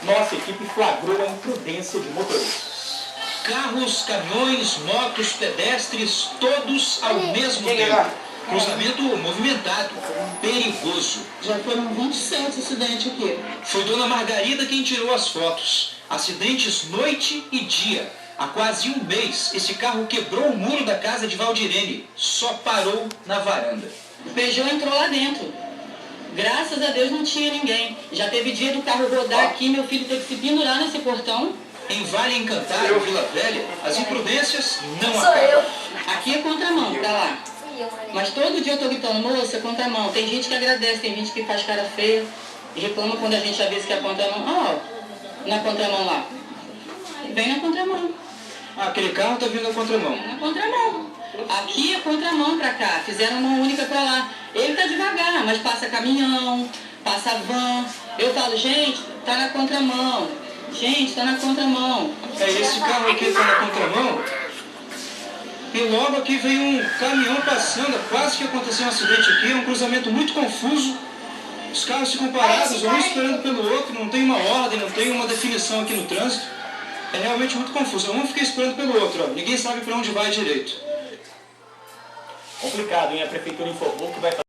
nossa equipe flagrou a imprudência de motoristas. Carros, caminhões, motos, pedestres, todos ao mesmo tempo. Cruzamento movimentado, perigoso. Já foram 27 acidentes aqui. Foi Dona Margarida quem tirou as fotos. Acidentes noite e dia. Há quase um mês, esse carro quebrou o muro da casa de Valdirene. Só parou na varanda. O Peugeot entrou lá dentro. Graças a Deus não tinha ninguém. Já teve dia do carro rodar aqui, meu filho teve que se pendurar nesse portão. Em Vale Encantado, Vila Velha, as imprudências não acabam. Aqui é contramão, tá lá. Mas todo dia eu tô gritando, moça, é contramão. Tem gente que agradece, tem gente que faz cara feia e reclama quando a gente avisa que é contramão. Ó, na contramão lá. Vem na contramão. Aquele carro tá vindo na contramão. Na contramão. Aqui é contramão pra cá. Fizeram uma única pra lá. Ele tá devagar, mas passa caminhão, passa van. Eu falo, gente, tá na contramão. Gente, tá na contramão. Esse carro aqui tá na contramão. E logo aqui veio um caminhão passando, quase que aconteceu um acidente aqui, é um cruzamento muito confuso. Os carros ficam parados, um esperando pelo outro, não tem uma ordem, não tem uma definição aqui no trânsito. É realmente muito confuso. Um fica esperando pelo outro, ó. Ninguém sabe para onde vai direito. Complicado, hein? A prefeitura informou que vai fazer